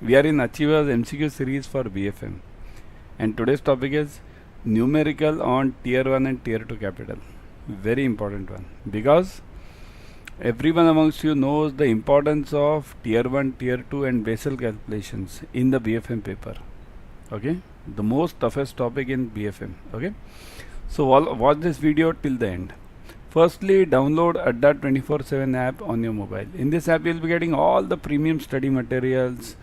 We are in Achievers MCQ series for BFM, and today's topic is numerical on tier 1 and tier 2 capital. Very important one, because everyone amongst you knows the importance of tier 1, tier 2 and basal calculations in the BFM paper. Okay, the most toughest topic in BFM. Okay, so watch this video till the end. Firstly, download Adda 24/7 app on your mobile. In this app, you'll be getting all the premium study materials,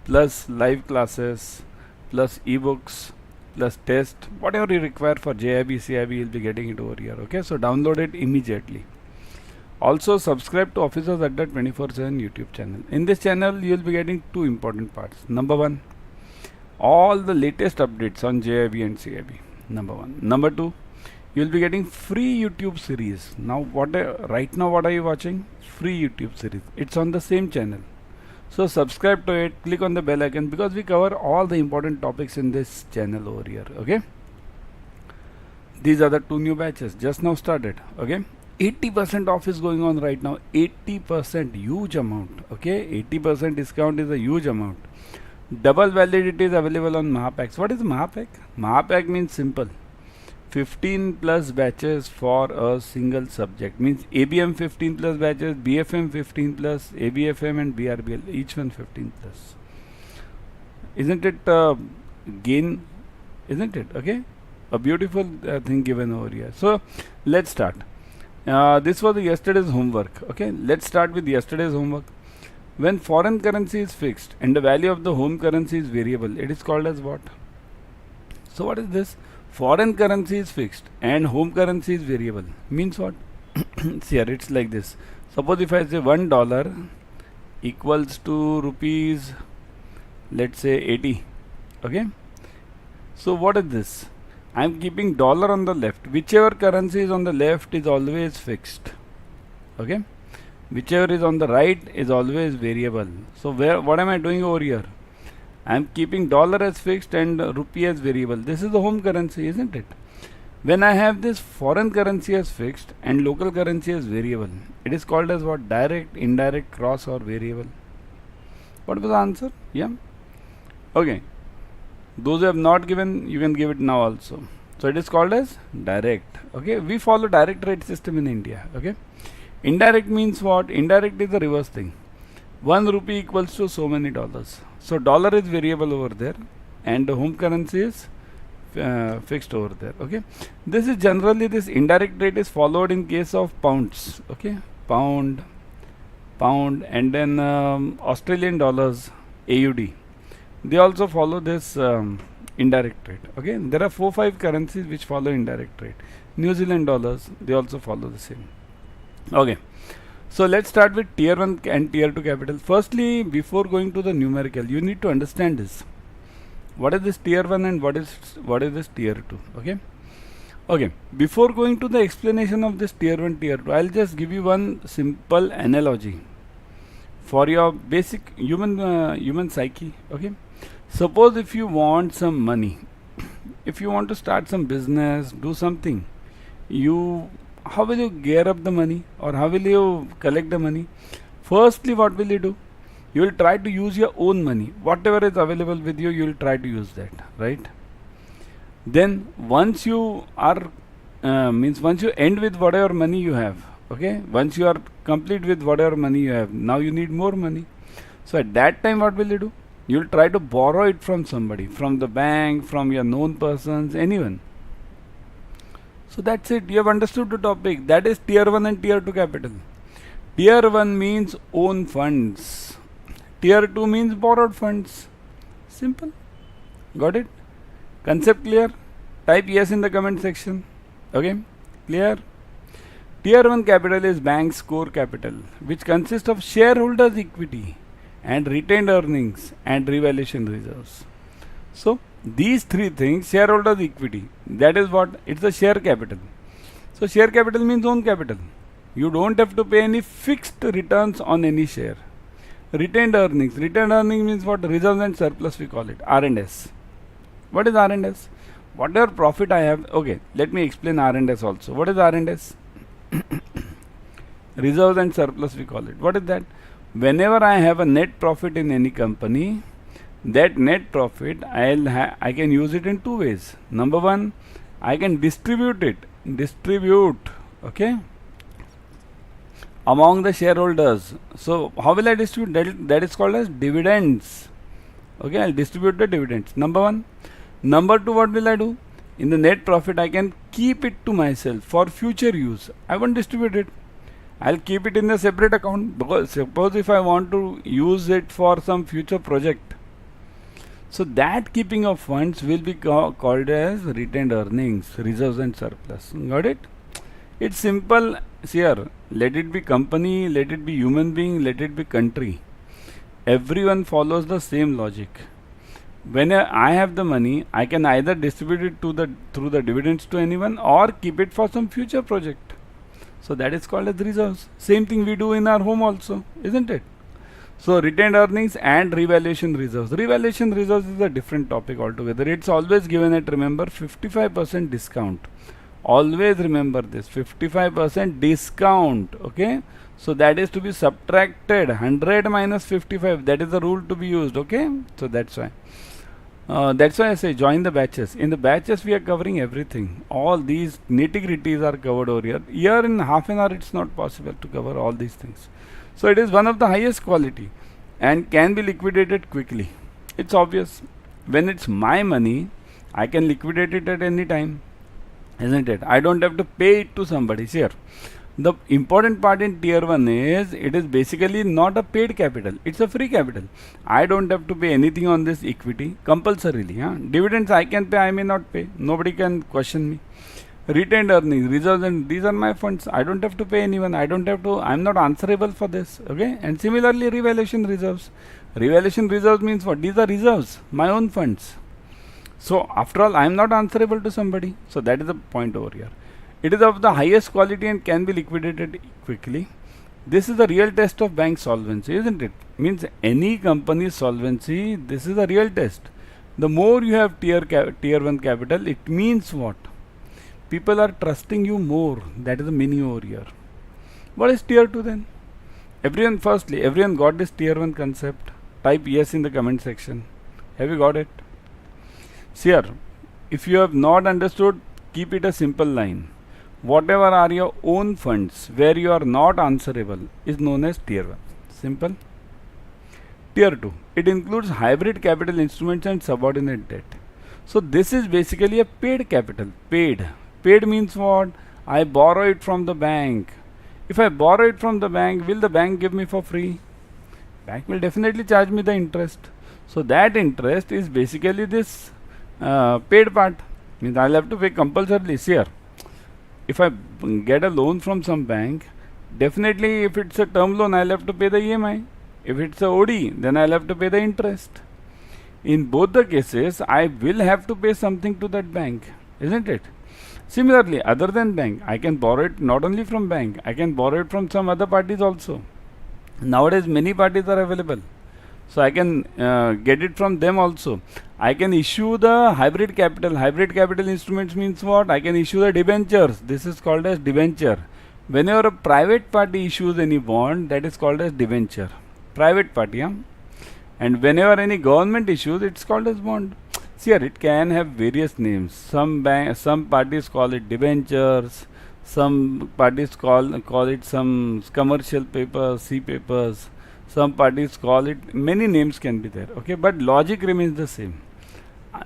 plus live classes, plus ebooks, plus test, whatever you require for JIB, CIB, you'll be getting it over here. Okay, so download it immediately. Also, subscribe to Officers Adda 24/7 YouTube channel. In this channel, you'll be getting two important parts. Number one, all the latest updates on JIB and CIB. Number one. Number two, you'll be getting free YouTube series. Now, right now what are you watching? Free YouTube series. It's on the same channel. So subscribe to it, click on the bell icon, because we cover all the important topics in this channel over here. Okay, these are the two new batches just now started. Okay, 80% off is going on right now. 80%, huge amount. Okay, 80% discount is a huge amount. Double validity is available on Mahapacks. What is Mahapack? Mahapack means simple, 15 plus batches for a single subject. Means ABM 15 plus batches, BFM 15 plus, ABFM and BRBL, each one 15 plus. Isn't it gain? Isn't it? Okay, a beautiful thing given over here. So let's start. This was yesterday's homework. Okay, let's start with yesterday's homework. When foreign currency is fixed and the value of the home currency is variable, it is called as what? So what is this? Foreign currency is fixed and home currency is variable. Means what? See here, it's like this. Suppose if I say $1 equals to rupees, let's say 80. Okay, so what is this? I am keeping dollar on the left. Whichever currency is on the left is always fixed. Okay, whichever is on the right is always variable. So what am I doing over here? I am keeping dollar as fixed and rupee as variable. This is the home currency, isn't it? When I have this foreign currency as fixed and local currency as variable, it is called as what? Direct, indirect, cross or variable. What was the answer? Yeah. Okay. Those who have not given, you can give it now also. So it is called as direct. Okay. We follow direct rate system in India. Okay. Indirect means what? Indirect is the reverse thing. 1 rupee equals to so many dollars. So dollar is variable over there and the home currency is fixed over there. Okay, this is generally, this indirect rate is followed in case of pounds. Okay, pound, and then Australian dollars, AUD, they also follow this indirect rate. Okay, there are 4-5 currencies which follow indirect rate. New Zealand dollars, they also follow the same. Okay, so let's start with tier 1 and tier 2 capital. Firstly, before going to the numerical, you need to understand this. What is this tier 1 and what is this tier 2? Okay. Okay. Before going to the explanation of this tier 1, tier 2, I'll just give you one simple analogy for your basic human psyche. Okay. Suppose if you want some money, if you want to start some business, do something, how will you gear up the money, or how will you collect the money? Firstly, what will you do? You will try to use your own money. Whatever is available with you, you will try to use that, right? Then once you are, once you end with whatever money you have, okay? Once you are complete with whatever money you have, now you need more money. So at that time, what will you do? You will try to borrow it from somebody, from the bank, from your known persons, anyone. So that's it. You have understood the topic. That is tier 1 and tier 2 capital. Tier 1 means own funds. Tier 2 means borrowed funds. Simple. Got it? Concept clear? Type yes in the comment section. Okay? Clear? Tier 1 capital is bank's core capital, which consists of shareholders' equity and retained earnings and revaluation reserves. So these three things, shareholders' equity, that is what? It's the share capital. So share capital means own capital. You don't have to pay any fixed returns on any share. Retained earnings means what? Reserves and surplus, we call it R&S. What is R&S? Whatever profit I have. Okay, let me explain R&S also. What is R&S? Reserves and surplus, we call it. What is that? Whenever I have a net profit in any company, That net profit I can use it in two ways. Number one, I can distribute, okay, among the shareholders. So how will I distribute? That is called as dividends. Okay, I'll distribute the dividends. Number one. Number two, what will I do? In the net profit, I can keep it to myself for future use. I won't distribute it. I'll keep it in a separate account, because suppose if I want to use it for some future project, so that keeping of funds will be called as retained earnings, reserves and surplus. Got it? It's simple. Here, let it be company, let it be human being, let it be country. Everyone follows the same logic. When I have the money, I can either distribute it through the dividends to anyone or keep it for some future project. So that is called as reserves. Same thing we do in our home also, isn't it? So retained earnings and revaluation reserves. Revaluation reserves is a different topic altogether. It's always given at, remember, 55% discount. Always remember this, 55% discount. Okay. So that is to be subtracted, 100 minus 55. That is the rule to be used. Okay. So that's why. That's why I say join the batches. In the batches we are covering everything. All these nitty-gritties are covered over here. Here in half an hour it's not possible to cover all these things. So it is one of the highest quality and can be liquidated quickly. It's obvious. When it's my money, I can liquidate it at any time. Isn't it? I don't have to pay it to somebody. Here. The important part in tier 1 is it is basically not a paid capital, it's a free capital. I don't have to pay anything on this equity compulsorily. Dividends I can pay, I may not pay, nobody can question me. Retained earnings, reserves, and these are my funds. I don't have to pay anyone, I'm not answerable for this. Okay. And similarly revaluation reserves. Revaluation reserves means what? These are reserves, my own funds. So after all, I am not answerable to somebody. So that is the point over here. It is of the highest quality and can be liquidated quickly. This is the real test of bank solvency, isn't it? Means any company's solvency, this is a real test. The more you have tier 1 capital, it means what? People are trusting you more. That is the meaning over here. What is tier 2 then? Everyone got this tier 1 concept? Type yes in the comment section. Have you got it? See here, if you have not understood, keep it a simple line. Whatever are your own funds where you are not answerable is known as tier 1. Simple. Tier 2. It includes hybrid capital instruments and subordinate debt. So this is basically a paid capital. Paid. Paid means what? I borrow it from the bank. If I borrow it from the bank, will the bank give me for free? Bank will definitely charge me the interest. So that interest is basically this paid part. Means I'll have to pay compulsorily. Here. If I get a loan from some bank, definitely if it's a term loan, I'll have to pay the EMI. If it's a OD, then I'll have to pay the interest. In both the cases, I will have to pay something to that bank, isn't it? Similarly, other than bank, I can borrow it not only from bank, I can borrow it from some other parties also. Nowadays, many parties are available. So I can get it from them also. I can issue the hybrid capital. Hybrid capital instruments means what? I can issue the debentures. This is called as debenture. Whenever a private party issues any bond, that is called as debenture. Private party. And whenever any government issues, it's called as bond. See here, it can have various names. Some parties call it debentures. Some parties call it some commercial papers, C papers. Some parties call it, many names can be there, okay, but logic remains the same.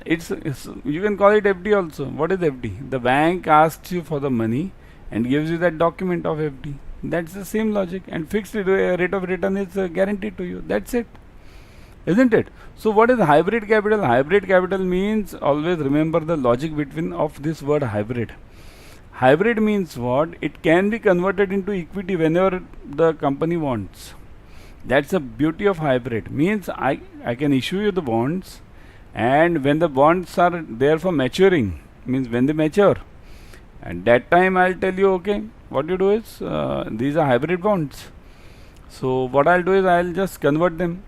It's you can call it FD also. What is FD? The bank asks you for the money and gives you that document of FD. That's the same logic, and fixed rate of return is guaranteed to you. That's it, isn't it? So what is hybrid capital? Hybrid capital means, always remember the logic between of this word hybrid. Hybrid means what? It can be converted into equity whenever the company wants. That's the beauty of hybrid. Means I can issue you the bonds, and when the bonds are there for maturing, means when they mature, at that time I'll tell you, okay, what you do is these are hybrid bonds. So what I'll do is I'll just convert them.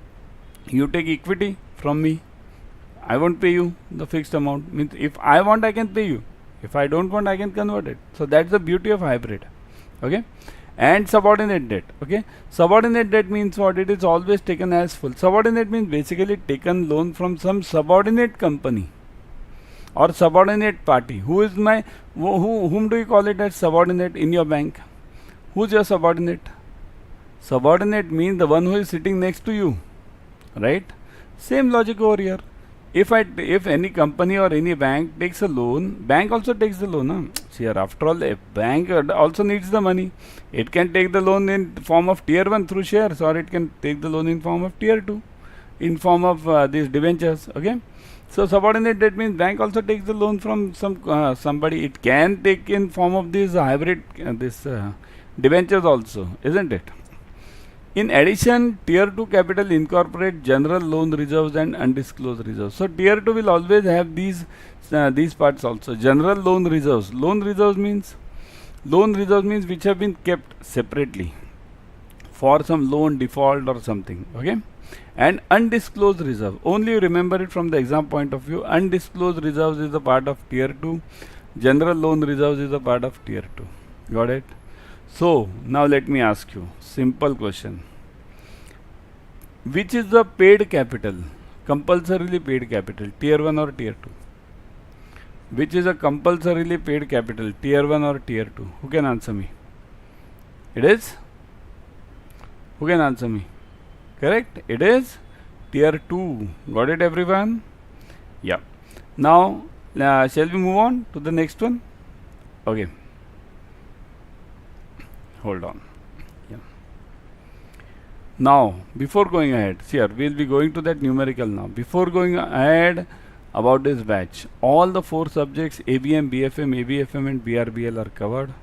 You take equity from me. I won't pay you the fixed amount. Means if I want, I can pay you. If I don't want, I can convert it. So that's the beauty of hybrid. Okay. and subordinate debt. Okay, subordinate debt means what? It is always taken as full. Subordinate means basically taken loan from some subordinate company or subordinate party. Who is my whom do you call it as subordinate in your bank? Who's your subordinate? Subordinate means the one who is sitting next to you, right? Same logic over here. If any company or any bank takes a loan, bank also takes the loan. Huh? See here, after all, a bank also needs the money. It can take the loan in form of tier 1 through shares, or it can take the loan in form of tier 2, in form of these debentures. Okay. So subordinate debt means bank also takes the loan from somebody. It can take in form of these hybrid debentures also, isn't it? In addition, tier 2 capital incorporate general loan reserves and undisclosed reserves. So tier 2 will always have these parts also. General loan reserves. Loan reserves means which have been kept separately for some loan default or something. Okay. And undisclosed reserve. Only you remember it from the exam point of view. Undisclosed reserves is a part of tier 2. General loan reserves is a part of tier 2. Got it? So now let me ask you simple question. Which is the paid capital? Compulsorily paid capital, tier 1 or tier 2? Which is a compulsorily paid capital, tier 1 or tier 2? Who can answer me? It is? Who can answer me? Correct? It is tier 2. Got it, everyone? Yeah. Now shall we move on to the next one? Okay. Hold on. Yeah. Now, before going ahead, see here, we'll be going to that numerical now. Before going ahead about this batch, all the 4 subjects ABM, BFM, ABFM and BRBL are covered.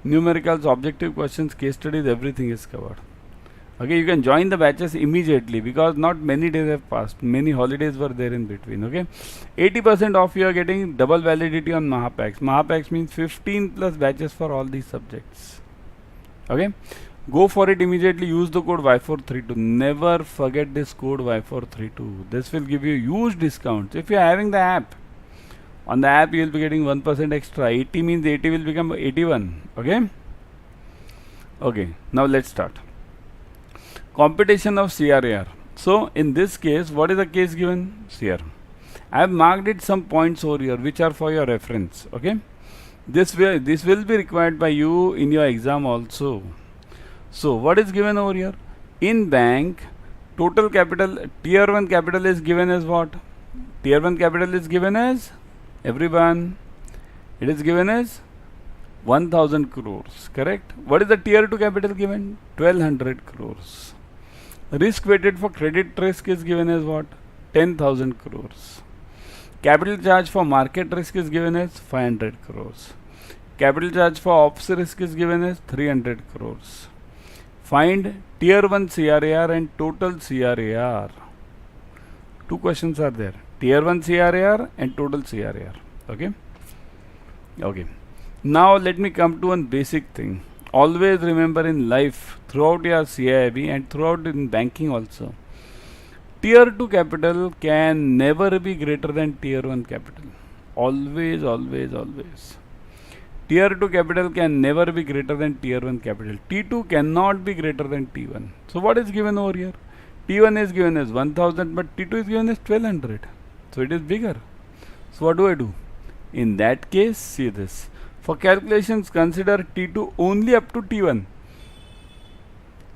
Numericals, objective questions, case studies, everything is covered. Okay, you can join the batches immediately because not many days have passed. Many holidays were there in between. Okay, 80% of you are getting double validity on Mahapacks. Mahapacks means 15 plus batches for all these subjects. Okay, go for it immediately. Use the code Y432. Never forget this code Y432. This will give you huge discounts. If you are having the app, on the app you will be getting 1% extra. 80 means 80 will become 81. Okay. Okay. Now let's start. Computation of CRAR. So in this case, what is the case given? Here, I have marked it some points over here, which are for your reference. Okay. This will be required by you in your exam also. So what is given over here? In bank, total capital, tier 1 capital is given as what? Tier 1 capital is given as, everyone, it is given as 1000 crores, correct? What is the tier 2 capital given? 1200 crores. Risk weighted for credit risk is given as what? 10,000 crores. Capital charge for market risk is given as 500 crores. Capital charge for ops risk is given as 300 crores. Find tier 1 CRAR and total CRAR. 2 questions are there. Tier 1 CRAR and total CRAR. Okay. Okay. Now let me come to one basic thing. Always remember in life, throughout your CAIIB and throughout in banking also, tier 2 capital can never be greater than tier 1 capital. Always, always, always. Tier 2 capital can never be greater than tier 1 capital. T2 cannot be greater than T1. So what is given over here? T1 is given as 1000, but T2 is given as 1200. So it is bigger. So what do I do? In that case, see this. For calculations, consider T2 only up to T1.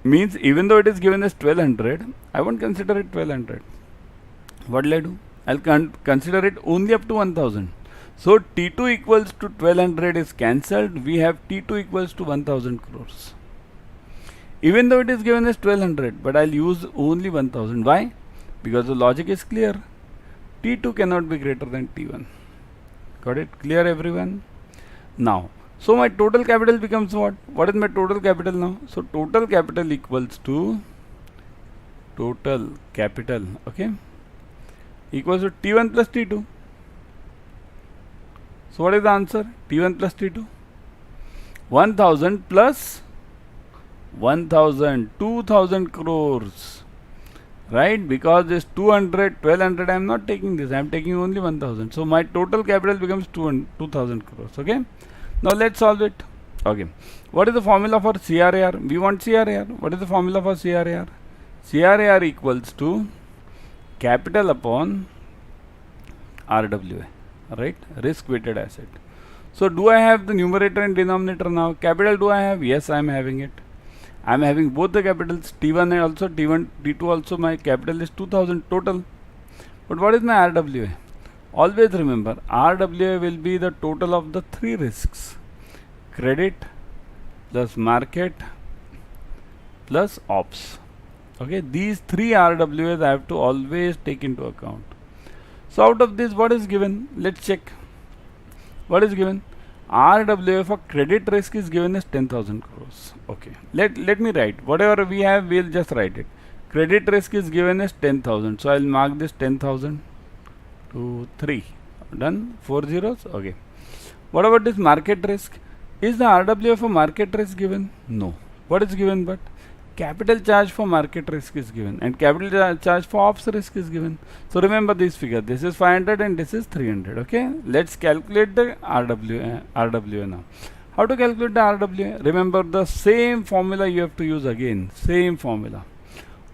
Means even though it is given as 1200, I won't consider it 1200. What will I do? I'll consider it only up to 1000. So T2 equals to 1200 is cancelled. We have T2 equals to 1000 crores. Even though it is given as 1200, but I'll use only 1000. Why? Because the logic is clear. T2 cannot be greater than T1. Got it? Clear, everyone? Now, so my total capital becomes what? What is my total capital now? So total capital equals to total capital, okay, equals to T1 plus T2. So what is the answer? T1 plus T2. 1000 plus 1000, 2000 crores. Right? Because this 200, 1200, I am not taking this. I am taking only 1000. So my total capital becomes 2000 crores. Okay. Now let's solve it. Okay. What is the formula for CRAR? We want CRAR. What is the formula for CRAR? CRAR equals to capital upon RWA, right? Risk weighted asset. So do I have the numerator and denominator now? Capital do I have? Yes, I am having it. I am having both the capitals, T1 and also T1, T2 also. My capital is 2000 total. But what is my RWA? Always remember, RWA will be the total of the three risks: credit plus market plus ops. Okay, these three RWAs I have to always take into account. So out of this, what is given? Let's check. What is given? RWA for credit risk is given as 10,000 crores. Okay, let me write. Whatever we have, we'll just write it. Credit risk is given as 10,000. So I'll mark this 10,000 to 3. Done. 4 zeros. Okay. What about this market risk? Is the RWA for market risk given? No. What is given? But capital charge for market risk is given, and capital charge for ops risk is given. So remember this figure. This is 500 and this is 300. Okay. Let's calculate the RWA now. How to calculate the RWA? Remember the same formula you have to use again. Same formula.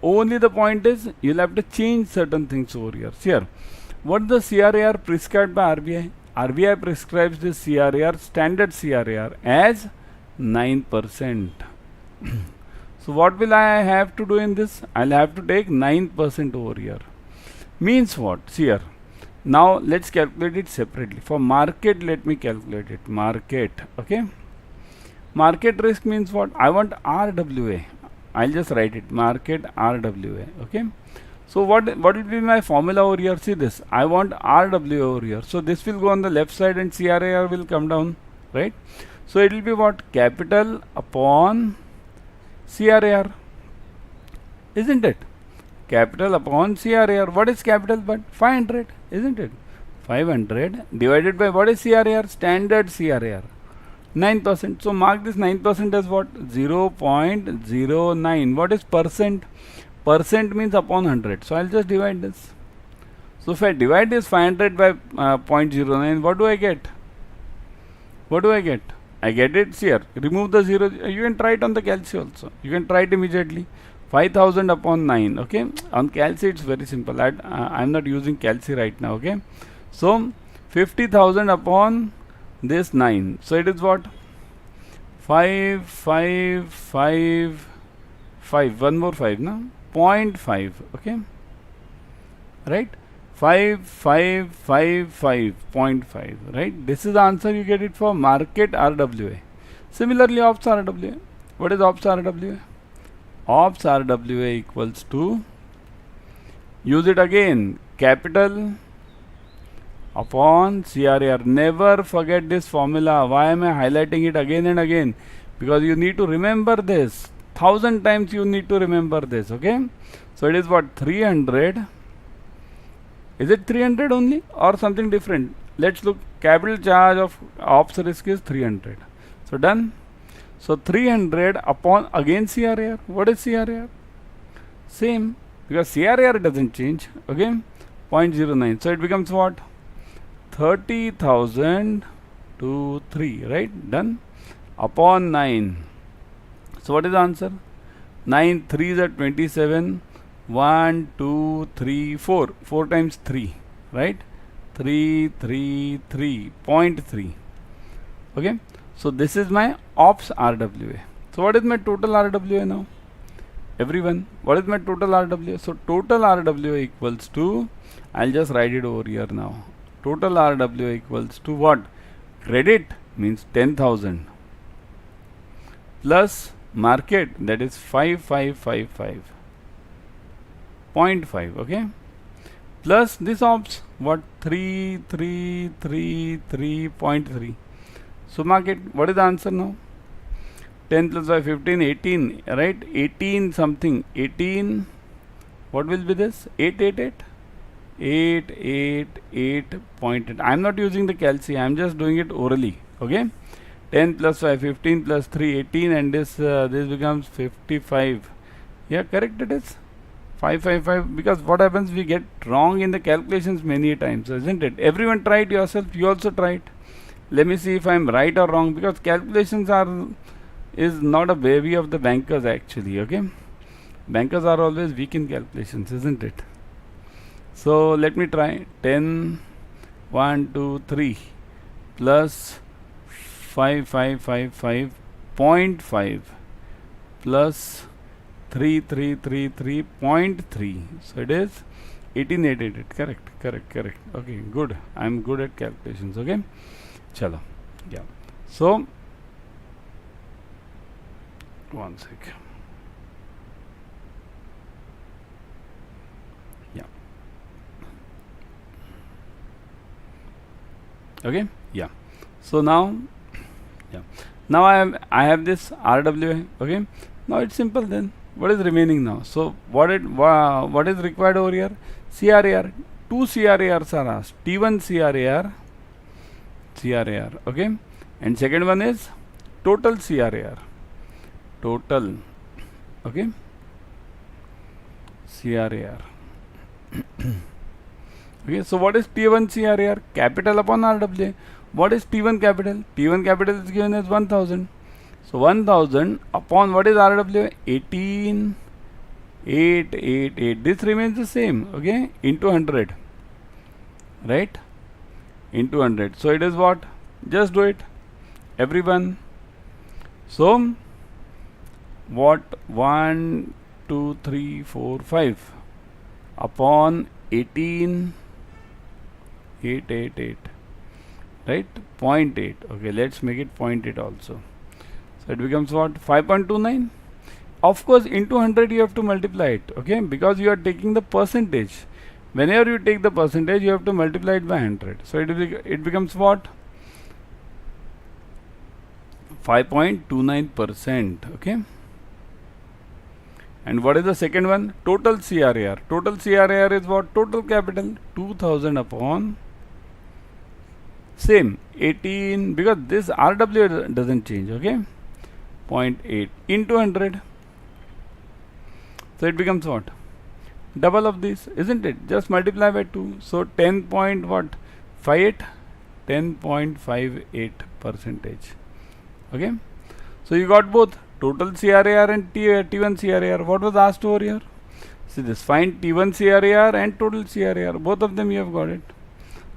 Only the point is you'll have to change certain things over here. See here. What the CRAR prescribed by RBI? RBI prescribes this CRAR, standard CRAR, as 9%. So what will I have to do in this? I'll have to take 9% over here. Means what? See here. Now let's calculate it separately. For market, let me calculate it. Market. Okay. Market risk means what? I want RWA. I'll just write it. Market RWA. Okay. So what will be my formula over here? See this. I want RWA over here. So this will go on the left side and CRAR will come down. Right. So it will be what? Capital upon CRAR, isn't it? Capital upon CRAR. What is capital but? 500, isn't it? 500 divided by what is CRAR? Standard CRAR. 9%. So mark this 9% as what? 0.09. What is percent? Percent means upon 100. So I'll just divide this. So if I divide this 500 by 0.09, what do I get? What do I get? I get it here. Remove the 0. You can try it on the calci also. You can try it immediately. 5000 upon 9. Okay. On calci it's very simple. I'm not using calci right now. Okay. So 50,000 upon this 9. So it is what? 5. One more 5. No? 0.5. Okay. Right. 5.5. Right. This is the answer you get it for market RWA. Similarly, ops RWA. What is ops RWA? Ops RWA equals to, use it again, capital upon CRAR. Never forget this formula. Why am I highlighting it again and again? Because you need to remember this. 1000 times you need to remember this. Okay. So it is what? 300. Is it 300 only or something different? Let's look. Capital charge of ops risk is 300. So done. So 300 upon again CRAR. What is CRAR? Same, because CRAR doesn't change. Okay. 0.09. So it becomes what? 30,000 to 3. Right. Done. Upon 9. So what is the answer? 9 3s are 27. 1, 2, 3, 4. 4 times 3, right? 3.3. Okay. So this is my ops RWA. So what is my total RWA now? Everyone, what is my total RWA? So total RWA equals to, I'll just write it over here now. Total RWA equals to what? Credit means 10,000 plus market, that is 5.5. 0.5, okay, plus this ops, what? 3.3. So market, what is the answer now? 10 plus 5, 15, 18, right? 18 something, 18, what will be this? 8.8. I'm not using the calci, I'm just doing it orally, okay? 10 plus 5, 15 plus 3, 18, and this becomes 55. Yeah, correct it is. 5.5, because what happens, we get wrong in the calculations many times, isn't it? Everyone try it yourself, you also try it. Let me see if I'm right or wrong, because calculations is not a baby of the bankers actually. Okay, bankers are always weak in calculations, isn't it? So let me try. 10 1 2 3 plus 5555.5 plus 3333.3. So it is 18888. Correct. Okay, good. I'm good at calculations. Okay, chalo. Yeah. So one sec. Yeah. Okay. Yeah. So now, yeah. Now I have this RWA. Okay. Now it's simple then. What is remaining now? So what is required over here? CRAR. Two CRARs are asked. T1 CRAR. Okay. And second one is total CRAR. Total. Okay. CRAR. Okay. So what is T1 CRAR? Capital upon RWA. What is T1 capital? T1 capital is given as 1000. So 1000 upon what is RWA? 18888. This remains the same. Okay, into 100. Right? Into 100. So it is what? Just do it. Everyone. So what? 1, 2, 3, 4, 5 upon 18888. Right? 0.8. Okay, let's make it 0.8 also. So it becomes what? 5.29. Of course, into 100 you have to multiply it. Okay, because you are taking the percentage. Whenever you take the percentage, you have to multiply it by 100. So it becomes what? 5.29%. Okay. And what is the second one? Total CRAR. Total CRAR is what? Total capital. 2000 upon same 18, because this RWA doesn't change. Okay, 0.8 into 100. So it becomes what? Double of this, isn't it? Just multiply by 2. So 10.58 10.58%. Okay, so you got both total CRAR and T1 CRAR. What was asked over here? See this, find T1 CRAR and total CRAR. Both of them you have got it.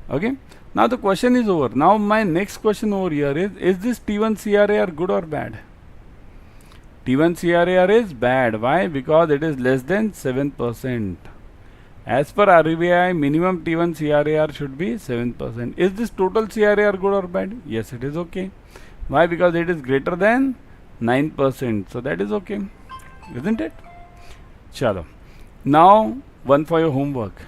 Okay, now the question is over. Now my next question over here is this T1 CRAR good or bad? T1 CRAR is bad. Why? Because it is less than 7%. As per RBI, minimum T1 CRAR should be 7%. Is this total CRAR good or bad? Yes, it is okay. Why? Because it is greater than 9%. So that is okay, isn't it? Chalo. Now one for your homework.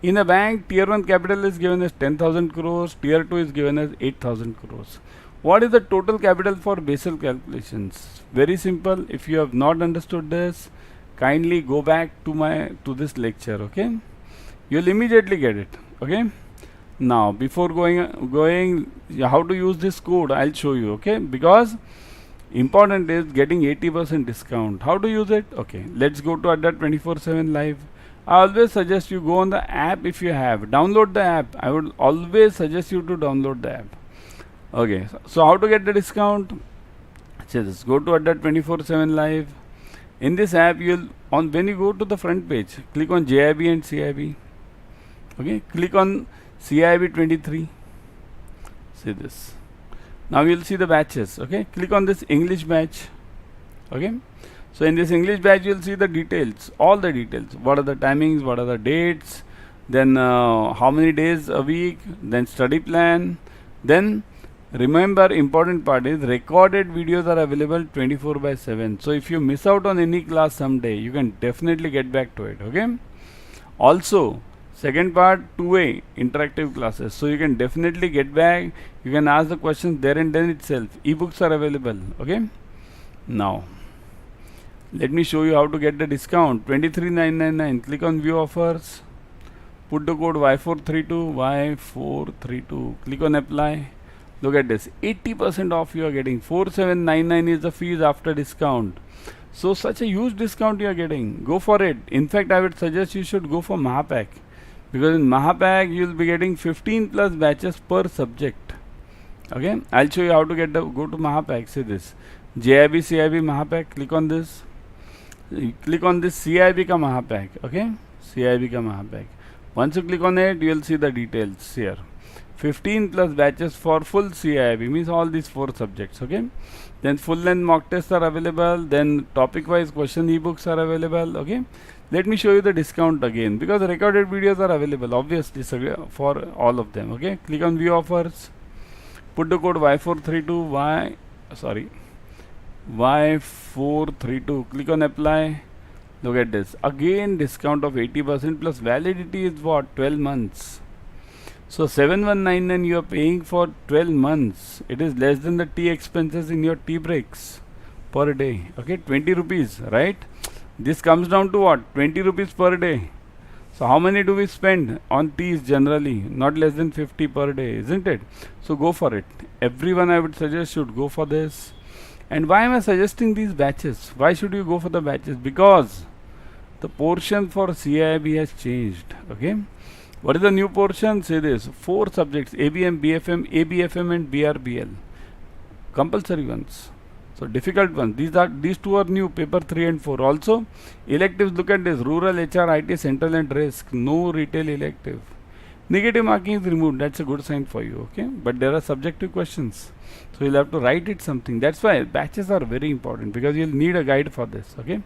In a bank, tier 1 capital is given as 10,000 crores, tier 2 is given as 8,000 crores. What is the total capital for Basel calculations? Very simple. If you have not understood this, kindly go back to this lecture. Okay, you'll immediately get it. Okay. Now before going how to use this code, I'll show you. Okay, because important is getting 80% discount. How to use it? Okay, let's go to Adda 24/7 live. I always suggest you go on the app. If you have, download the app. I would always suggest you to download the app. Okay, so how to get the discount? So just go to Adda 24/7 live. In this app, when you go to the front page, click on JIB and CIB. Okay, click on CIB 23. See this. Now you'll see the batches. Okay, click on this English batch. Okay, so in this English batch you'll see the details, all the details. What are the timings, what are the dates, then how many days a week, then study plan. Then remember, important part is recorded videos are available 24/7. So if you miss out on any class someday, you can definitely get back to it. Okay, also second part, two-way interactive classes. So you can definitely get back. You can ask the questions there and then itself. Ebooks are available. Okay. Now, let me show you how to get the discount. 23,999. Click on View Offers. Put the code Y432. Click on Apply. Look at this. 80% off you are getting. 4,799 is the fees after discount. So such a huge discount you are getting. Go for it. In fact, I would suggest you should go for Mahapack. Because in Mahapack you will be getting 15 plus batches per subject. Okay, I'll show you how to get the go to Mahapack. See this JIB CIB Mahapack. Click on this. You click on this CIB ka Mahapack. Okay, CIB ka Mahapack. Once you click on it, you will see the details here. 15 plus batches for full CIB, means all these 4 subjects. Okay, then full length mock tests are available, then topic wise question ebooks are available. Okay, let me show you the discount again, because recorded videos are available obviously for all of them. Okay, click on view offers, put the code Y432 Y432, click on apply. Look at this, again discount of 80% plus validity is what, 12 months. So 7199 you are paying for 12 months. It is less than the tea expenses in your tea breaks per day. Okay, 20 rupees, right? This comes down to what? 20 rupees per day. So how many do we spend on teas generally? Not less than 50 per day, isn't it? So go for it. Everyone I would suggest should go for this. And why am I suggesting these batches? Why should you go for the batches? Because the portion for CIB has changed. Okay. What is the new portion? Say this, 4 subjects, ABM, BFM, ABFM and BRBL. Compulsory ones. So difficult ones. These 2 are new, paper 3 and 4. Also, electives, look at this, rural, HR, IT, central and risk. No retail elective. Negative marking is removed. That's a good sign for you. Okay. But there are subjective questions. So you'll have to write it something. That's why batches are very important, because you'll need a guide for this. Okay.